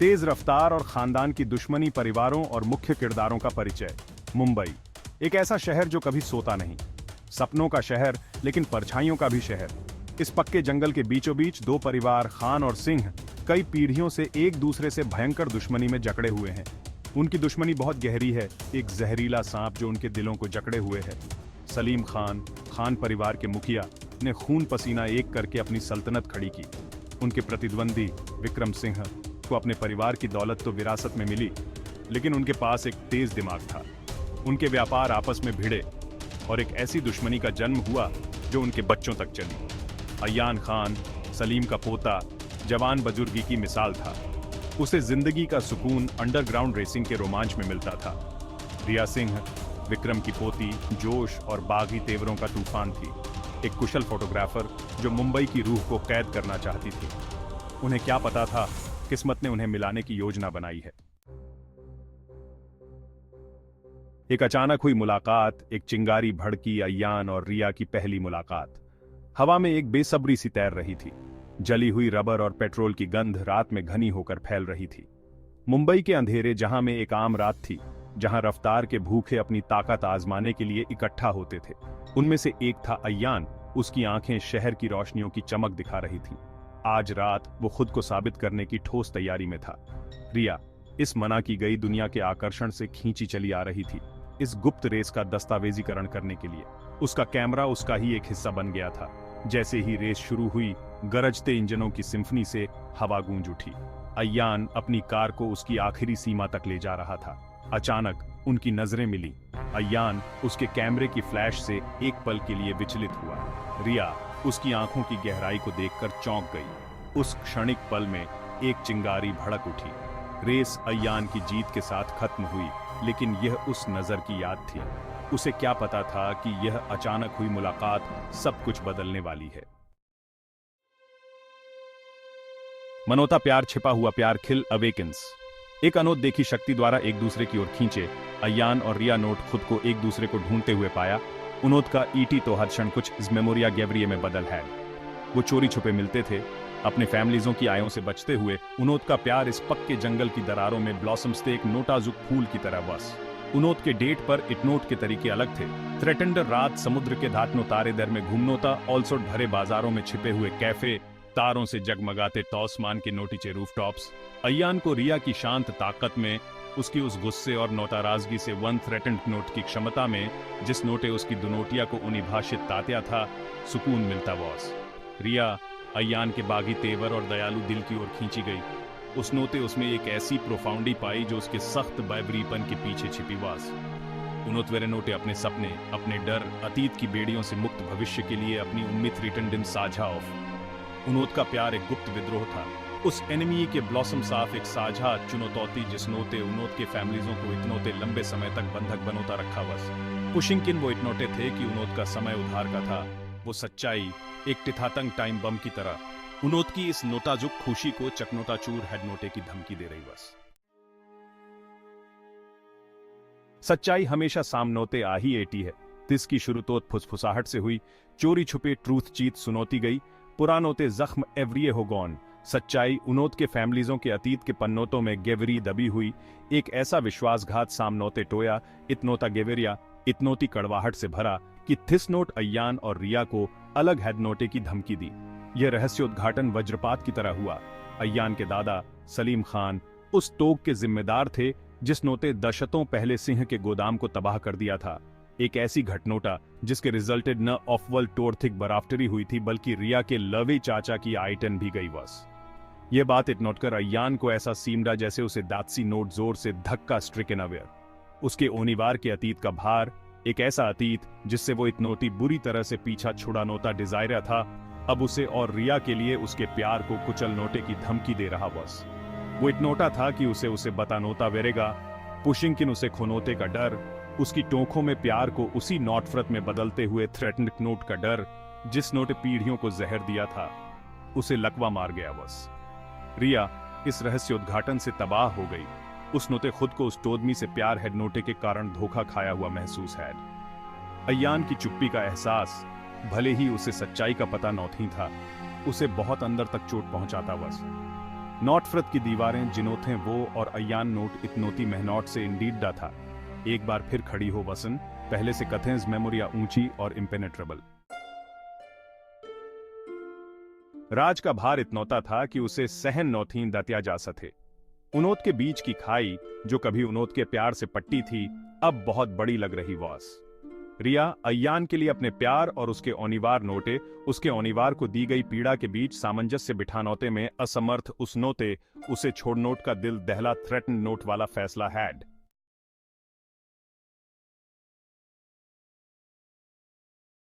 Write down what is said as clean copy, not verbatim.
तेज रफ्तार और खानदान की दुश्मनी, परिवारों और मुख्य किरदारों का परिचय। मुंबई, एक ऐसा शहर जो कभी सोता नहीं, सपनों का शहर लेकिन परछाइयों का भी शहर। इस पक्के जंगल के बीचों बीच दो परिवार, खान और सिंह, कई पीढ़ियों से एक दूसरे से भयंकर दुश्मनी में जकड़े हुए हैं। उनकी दुश्मनी बहुत गहरी है, एक जहरीला सांप जो उनके दिलों को जकड़े हुए है। सलीम खान, खान परिवार के मुखिया, ने खून पसीना एक करके अपनी सल्तनत खड़ी की। उनके प्रतिद्वंदी विक्रम सिंह को अपने परिवार की दौलत तो विरासत में मिली, लेकिन उनके पास एक तेज दिमाग था। उनके व्यापार आपस में भिड़े और एक ऐसी दुश्मनी का जन्म हुआ जो उनके बच्चों तक चली। अय्यान खान, सलीम का पोता, जवान बुजुर्गी की मिसाल था। उसे जिंदगी का सुकून अंडरग्राउंड रेसिंग के रोमांच में मिलता था। रिया सिंह, विक्रम की पोती, जोश और बागी तेवरों का तूफान थी, एक कुशल फोटोग्राफर जो मुंबई की रूह को कैद करना चाहती थी। उन्हें क्या पता था, किस्मत ने उन्हें मिलाने की योजना बनाई है। एक अचानक हुई मुलाकात, एक चिंगारी भड़की अय्यान और रिया की पहली मुलाकात। हवा में एक बेसब्री सी तैर रही थी। जली हुई रबर और पेट्रोल की गंध रात में घनी होकर फैल रही थी। मुंबई के अंधेरे जहां में एक आम रात थी, जहां रफ्तार के भूखे अपनी ताकत आजमाने के लिए इकट्ठा होते थे। उनमें से एक था अय्यान। उसकी आंखें शहर की रोशनियों की चमक दिखा रही थीं। आज रात वो खुद को साबित करने की ठोस तैयारी में था। रिया इस मना की गई दुनिया के आकर्षण से खींची चली आ रही थी, इस गुप्त रेस का दस्तावेजीकरण करने के लिए। उसका कैमरा उसका ही एक हिस्सा बन गया था। जैसे ही रेस शुरू हुई, गरजते इंजनों की सिम्फनी से हवा गूंज उठी। अय्यान अपनी कार को उसकी आखिरी सीमा तक ले जा रहा था। अचानक उनकी नजरें मिली। अय्यान उसके कैमरे की फ्लैश से एक पल के लिए विचलित हुआ। रिया उसकी आंखों की गहराई को देखकर चौंक गई। उस क्षणिक पल में एक चिंगारी भड़क उठी। रेस अय्यान की जीत के साथ खत्म हुई, लेकिन यह उस नजर की याद थी। उसे क्या पता था कि यह अचानक हुई मुलाकात सब कुछ बदलने वाली है। मनोता प्यार, छिपा हुआ प्यार, खिल अवेकन्स। एक अनोद देखी शक्ति द्वारा एक दूसरे की ओर खींचे, अय्यान और रिया नोट खुद को एक दूसरे को ढूंढते हुए पाया। उनोद का ईटी तो हर क्षण कुछ इस मेमोरिया गैवरिये में बदल है। वो चोरी छुपे मिलते थे, अपने फैमिलीजों की आयों से बचते हुए। उनोद का प्यार इस पक्के जंगल की दरारों में ब्लॉसम्स थे, एक नोटाजुक फूल की तरह बस। उनोद के डेट पर इटनोट के तरीके अलग थे। थ्रेटेंडर रात, समुद्र के धातनो तारे दर में घूमनोता, ऑलसोट भरे बाजारों में छिपे हुए कैफे, तारों से जगमगाते तौसमान के नोटिचे रूफटॉप्स। अय्यान को रिया की शांत ताकत में, उसकी उस गुस्से और नौताराजगी से, वन थ्रेटेंड नोट की क्षमता में, जिस नोटे उसकी दुनोटिया को उनिभाषित तात्या था, सुकून मिलता वॉस। रिया अय्यान के बागी तेवर और दयालु दिल की ओर खींची गई। उस नोते उसमें एक ऐसी प्रोफाउंडी पाई जो उसके सख्त बैबरीपन के पीछे छिपी वास। उनोत्वेरे नोटे अपने सपने, अपने डर, अतीत की बेड़ियों से मुक्त भविष्य के लिए अपनी उम्मीद रिटर्न साझा ऑफ। उनोत का प्यार एक गुप्त विद्रोह था, उस एनिमी के ब्लॉसम साफ एक साझा चुनौती जिस नोते उनोत के फैमिलीजों को इतनोते लंबे समय तक बंधक बनोता रखा बस। पुशिंकिन वो इतनोटे थे कि उनोत का समय उधार का था। वो सच्चाई एक टिथातंग टाइम बम की तरह उनोत की इस नोटाजुक खुशी को चकनोताचूर हेडनोटे की धमकी दे रही बस। सच्चाई हमेशा सामनोते आ ही एटी है। तिसकी शुरुतोत फुसफुसाहट से हुई, चोरी छुपे ट्रूथ चीत सुनोती गई, पुरानोते जख्म एवरिये हो गॉन। सच्चाई उनोत के फैमिलीजों के अतीत के पन्नोतों में गेवरी दबी हुई। एक ऐसा विश्वासघात सामनोते टोया, इतनोता गेवरिया, इतनोती कड़वाहट से भरा कि थिस नोट अय्यान और रिया को अलग हेडनोटे की धमकी दी। यह रहस्योद्घाटन वज्रपात की तरह हुआ। अय्यान के दादा सलीम खान उस तोग के जिम्मेदार थे जिस नोटे दशकों पहले सिंह के गोदाम को तबाह कर दिया था। एक ऐसी घटनोटा जिसके रिजल्टेड न ऑफवल टोर्थिक बराफ्टरी हुई थी, बल्कि रिया के लवे चाचा की आइटन भी गई बस। यह बात इतनोटकर अय्यान को ऐसा सीमड़ा जैसे उसे दात्सी नोट जोर से धक्का स्ट्रिकन अवेयर। उसके ओनिवार के अतीत का भार, एक ऐसा अतीत जिससे वो इतनोटी बुरी तरह से पीछा छुड़ानोता डिजायरा था, अब उसे और रिया के लिए उसके प्यार को कुचल नोटे की धमकी दे रहा बस। वो इतनोटा था कि उसे बतानोता वेरेगा। पुशिंकिन उसे खोनोते का डर, उसकी टोंखों में प्यार को उसी नोटफ्रत में बदलते हुए थ्रेटन्ड नोट का डर, जिस नोटे पीढ़ियों को जहर दिया था, उसे लकवा मार गया बस। रिया इस रहस्योद्घाटन से तबाह हो गई। उस नोटे खुद को उस टोदमी से प्यार हेड नोटे के कारण धोखा खाया हुआ महसूस है। अय्यान की चुप्पी का एहसास, भले ही उसे सच्चाई का पता नौथी था, उसे बहुत अंदर तक चोट पहुंचाता बस। नॉटफ्रत की दीवारें जिनोथे वो और अयान नोट इतनोती मेहनौट से इंडीडा था। एक बार फिर खड़ी हो वसन, पहले से कथेंस मेमोरिया ऊंची और इम्पेनेट्रेबल। राज का भार इतनोता था कि उसे सहन नौथीन दत्या जा सके। उनोत के बीच की खाई, जो कभी उनोत के प्यार से पट्टी थी, अब बहुत बड़ी लग रही वॉस। रिया अयान के लिए अपने प्यार और उसके ओनिवार नोटे, उसके ओनिवार को दी गई पीड़ा के बीच सामंजस्य बिठानोते में असमर्थ उस नोते, उसे छोड़नोट का दिल दहला थ्रेटन नोट वाला फैसला हैड।